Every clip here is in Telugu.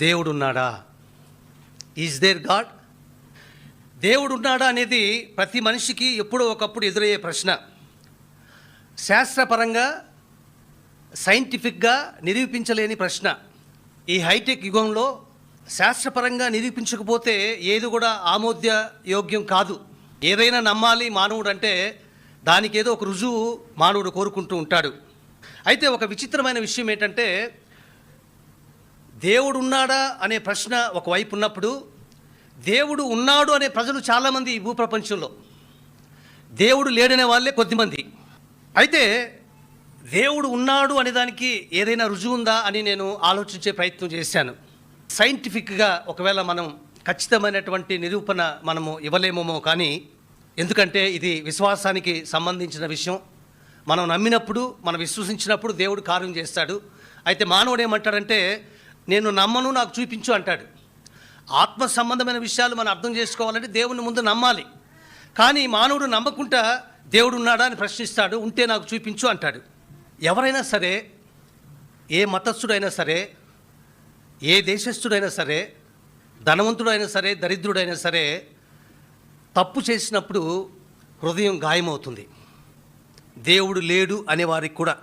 దేవుడు ఉన్నాడా? Is there God? దేవుడు ఉన్నాడా అనేది ప్రతి మనిషికి ఎప్పుడో ఒకప్పుడు ఎదురయ్యే ప్రశ్న. శాస్త్రపరంగా సైంటిఫిక్గా నిరూపించలేని ప్రశ్న. ఈ హైటెక్ యుగంలో శాస్త్రపరంగా నిరూపించకపోతే ఏది కూడా ఆమోద్య యోగ్యం కాదు. ఏదైనా నమ్మాలి మానవుడు అంటే దానికి ఏదో ఒక రుజువు మానవుడు కోరుకుంటూ ఉంటాడు. అయితే ఒక విచిత్రమైన విషయం ఏంటంటే, దేవుడు ఉన్నాడా అనే ప్రశ్న ఒకవైపు ఉన్నప్పుడు, దేవుడు ఉన్నాడు అనే ప్రజలు చాలామంది ఈ భూప్రపంచంలో, దేవుడు లేడనే వాళ్ళే కొద్దిమంది. అయితే దేవుడు ఉన్నాడు అనే దానికి ఏదైనా రుజువు ఉందా అని నేను ఆలోచించే ప్రయత్నం చేశాను. సైంటిఫిక్గా ఒకవేళ మనం ఖచ్చితమైనటువంటి నిరూపణ మనము ఇవ్వలేమేమో, కానీ ఎందుకంటే ఇది విశ్వాసానికి సంబంధించిన విషయం. మనం నమ్మినప్పుడు, మనం విశ్వసించినప్పుడు దేవుడు కార్యం చేస్తాడు. అయితే మానవుడు ఏమంటాడంటే, నేను నమ్మను, నాకు చూపించు అంటాడు. ఆత్మ సంబంధమైన విషయాలు మనం అర్థం చేసుకోవాలంటే దేవుని ముందు నమ్మాలి. కానీ మానవుడు నమ్మకుండా దేవుడు ఉన్నాడా అని ప్రశ్నిస్తాడు. ఉంటే నాకు చూపించు అంటాడు. ఎవరైనా సరే, ఏ మతస్థుడైనా సరే, ఏ దేశస్థుడైనా సరే, ధనవంతుడైనా సరే, దరిద్రుడైనా సరే, తప్పు చేసినప్పుడు హృదయం గాయమవుతుంది. దేవుడు లేడు అనే వారికి కూడా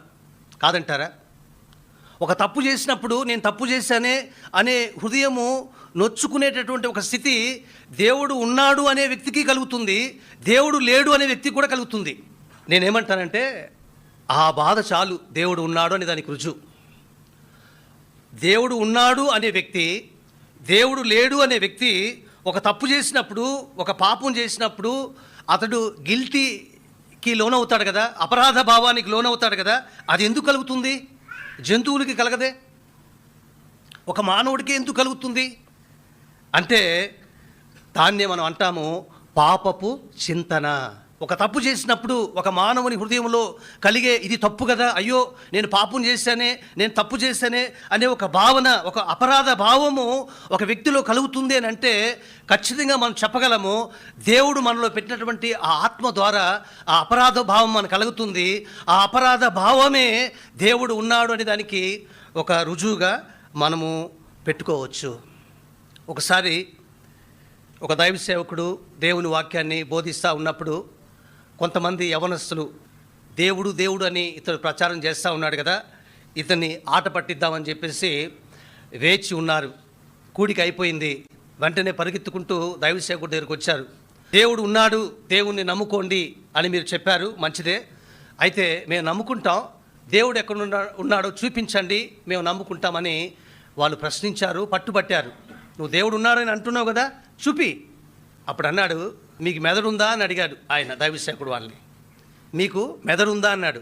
కాదంటారా? ఒక తప్పు చేసినప్పుడు నేను తప్పు చేశానే అనే హృదయము నొచ్చుకునేటటువంటి ఒక స్థితి దేవుడు ఉన్నాడు అనే వ్యక్తికి కలుగుతుంది, దేవుడు లేడు అనే వ్యక్తికి కూడా కలుగుతుంది. నేనేమంటానంటే, ఆ బాధ చాలు దేవుడు ఉన్నాడు అనే దానికి రుజువు. దేవుడు ఉన్నాడు అనే వ్యక్తి, దేవుడు లేడు అనే వ్యక్తి ఒక తప్పు చేసినప్పుడు, ఒక పాపం చేసినప్పుడు అతడు గిల్టీకి లోనవుతాడు కదా, అపరాధ భావానికి లోనవుతాడు కదా. అది ఎందుకు కలుగుతుంది? జంతువులకి కలగదే, ఒక మానవుడికి ఎందుకు కలుగుతుంది అంటే, దాన్నే మనం అంటాము పాపపు చింతన. ఒక తప్పు చేసినప్పుడు ఒక మానవుని హృదయంలో కలిగే, ఇది తప్పు కదా, అయ్యో నేను పాపం చేశానే, నేను తప్పు చేశానే అనే ఒక భావన, ఒక అపరాధ భావము ఒక వ్యక్తిలో కలుగుతుంది అని అంటే ఖచ్చితంగా మనం చెప్పగలము, దేవుడు మనలో పెట్టినటువంటి ఆ ఆత్మ ద్వారా ఆ అపరాధ భావం మనకు కలుగుతుంది. ఆ అపరాధ భావమే దేవుడు ఉన్నాడు అనే దానికి ఒక రుజువుగా మనము పెట్టుకోవచ్చు. ఒకసారి ఒక దైవ సేవకుడు దేవుని వాక్యాన్ని బోధిస్తూ ఉన్నప్పుడు కొంతమంది యవనస్తులు దేవుడు దేవుడు అని ఇతడు ప్రచారం చేస్తూ ఉన్నాడు కదా, ఇతన్ని ఆట పట్టిద్దామని చెప్పేసి వేచి ఉన్నారు. కూడిక అయిపోయింది. వెంటనే పరిగెత్తుకుంటూ దైవ సేవకుడి దగ్గరికి వచ్చారు. దేవుడు ఉన్నాడు, దేవుణ్ణి నమ్ముకోండి అని మీరు చెప్పారు, మంచిదే. అయితే మేము నమ్ముకుంటాం, దేవుడు ఎక్కడ ఉన్నాడో చూపించండి, మేము నమ్ముకుంటామని వాళ్ళు ప్రశ్నించారు, పట్టుబట్టారు. నువ్వు దేవుడు ఉన్నాడని అంటున్నావు కదా, చూపి. అప్పుడు అన్నాడు, మీకు మెదడుందా అని అడిగాడు ఆయన దైవసేవకుడు వాళ్ళని. మీకు మెదడుందా అన్నాడు.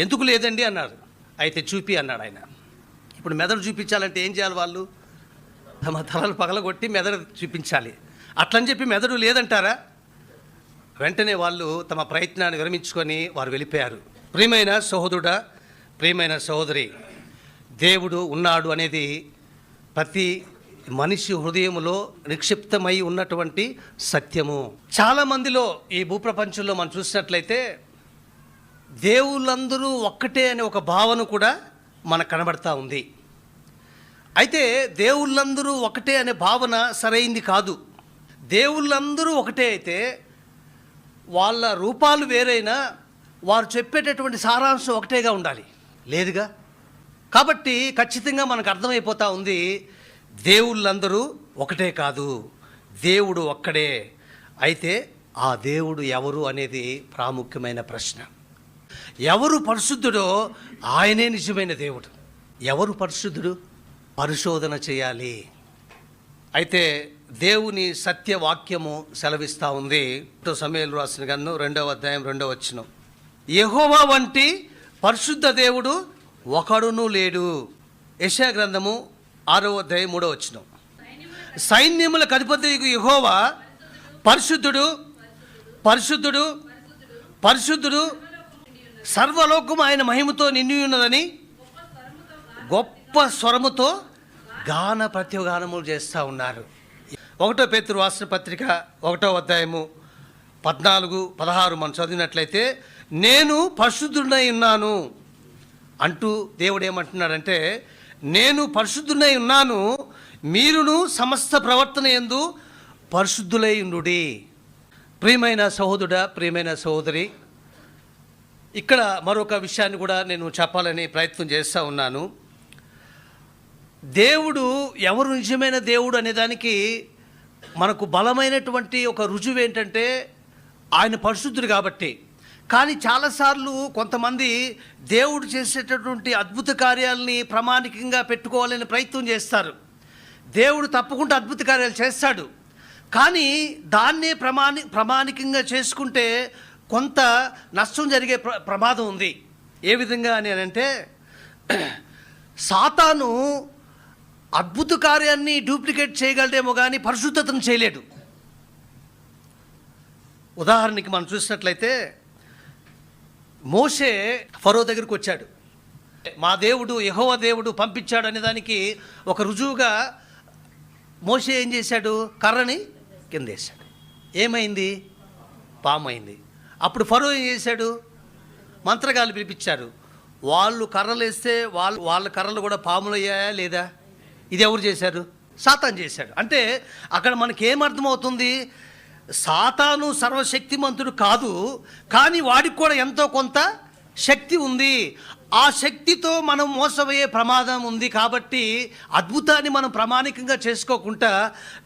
ఎందుకు లేదండి అన్నారు. అయితే చూపి అన్నాడు ఆయన. ఇప్పుడు మెదడు చూపించాలంటే ఏం చేయాలి? వాళ్ళు తమ తలలు పగలగొట్టి మెదడు చూపించాలి. అట్లని చెప్పి మెదడు లేదంటారా? వెంటనే వాళ్ళు తమ ప్రయత్నాన్ని విరమించుకొని వారు వెళ్ళిపోయారు. ప్రియమైన సహోదరుడా, ప్రియమైన సహోదరి, దేవుడు ఉన్నాడు అనేది ప్రతి మనిషి హృదయంలో నిక్షిప్తమై ఉన్నటువంటి సత్యము. చాలామందిలో ఈ భూప్రపంచంలో మనం చూసినట్లయితే దేవుళ్ళందరూ ఒక్కటే అనే ఒక భావన కూడా మనకు కనబడతా ఉంది. అయితే దేవుళ్ళందరూ ఒకటే అనే భావన సరైంది కాదు. దేవుళ్ళందరూ ఒకటే అయితే వాళ్ళ రూపాలు వేరైనా వారు చెప్పేటటువంటి సారాంశం ఒకటేగా ఉండాలి, లేదుగా. కాబట్టి ఖచ్చితంగా మనకు అర్థమైపోతూ ఉంది, దేవుళ్ళందరూ ఒకటే కాదు, దేవుడు ఒక్కడే. అయితే ఆ దేవుడు ఎవరు అనేది ప్రాముఖ్యమైన ప్రశ్న. ఎవరు పరిశుద్ధుడో ఆయనే నిజమైన దేవుడు. ఎవరు పరిశుద్ధుడు? పరిశోధన చేయాలి. అయితే దేవుని సత్యవాక్యము సెలవిస్తూ ఉంది. సమూయేలు రాసిన గ్రంథం 2వ అధ్యాయం 2వ వచనం, యెహోవా వంటి పరిశుద్ధ దేవుడు ఒకడును లేడు. యెషయా గ్రంథము 6వ అధ్యాయం 3వ వచనం, సైన్యములకు అధిపతియగు యెహోవా పరిశుద్ధుడు, పరిశుద్ధుడు, పరిశుద్ధుడు, సర్వలోకము ఆయన మహిమతో నిండి ఉన్నదని గొప్ప స్వరముతో గాన ప్రత్యగానములు చేస్తూ ఉన్నారు. 1 పేతురు రాసిన పత్రిక 1వ అధ్యాయము 14, 16 మనం చదివినట్లయితే, నేను పరిశుద్ధుడై ఉన్నాను అంటూ దేవుడు ఏమంటున్నాడంటే, నేను పరిశుద్ధుడై ఉన్నాను, మీరును సమస్త ప్రవర్తన యందు పరిశుద్ధులై ఉండుడి. ప్రియమైన సహోదరుడా, ప్రియమైన సహోదరి, ఇక్కడ మరొక విషయాన్ని కూడా నేను చెప్పాలని ప్రయత్నం చేస్తూ ఉన్నాను. దేవుడు ఎవరు నిజమైన దేవుడు అనేదానికి మనకు బలమైనటువంటి ఒక రుజువు ఏంటంటే ఆయన పరిశుద్ధుడు కాబట్టి. కానీ చాలాసార్లు కొంతమంది దేవుడు చేసేటటువంటి అద్భుత కార్యాలని ప్రామాణికంగా పెట్టుకోవాలని ప్రయత్నం చేస్తారు. దేవుడు తప్పకుండా అద్భుత కార్యాలు చేస్తాడు, కానీ దాన్నే ప్రామాణికంగా చేసుకుంటే కొంత నష్టం జరిగే ప్రమాదం ఉంది. ఏ విధంగా అని అంటే, సాతాను అద్భుత కార్యాన్ని డూప్లికేట్ చేయగలడేమో కానీ పరిశుద్ధతను చేయలేడు. ఉదాహరణకి మనం చూసినట్లయితే, మోషే ఫరో దగ్గరికి వచ్చాడు. మా దేవుడు యెహోవా దేవుడు పంపించాడు అనే దానికి ఒక రుజువుగా మోషే ఏం చేశాడు? కర్రని కిందేశాడు. ఏమైంది? పాము అయింది. అప్పుడు ఫరో ఏం చేశాడు? మంత్రగాళ్ళు పిలిపించారు. వాళ్ళు కర్రలు వేస్తే వాళ్ళ కర్రలు కూడా పాములు అయ్యాయా లేదా? ఇది ఎవరు చేశారు? సాతాను చేశాడు. అంటే అక్కడ మనకి ఏమర్థమవుతుంది? సాతాను సర్వశక్తిమంతుడు కాదు, కానీ వాడికి కూడా ఎంతో కొంత శక్తి ఉంది. ఆ శక్తితో మనం మోసపోయే ప్రమాదం ఉంది. కాబట్టి అద్భుతాన్ని మనం ప్రామాణికంగా చేసుకోకుండా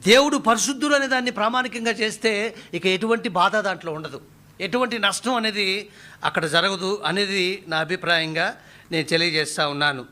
దేవుడు పరిశుద్ధుడు అనే దాన్ని ప్రామాణికంగా చేస్తే ఇక ఎటువంటి బాధ దాంట్లో ఉండదు, ఎటువంటి నష్టం అనేది అక్కడ జరగదు అనేది నా అభిప్రాయంగా నేను తెలియజేస్తూ ఉన్నాను.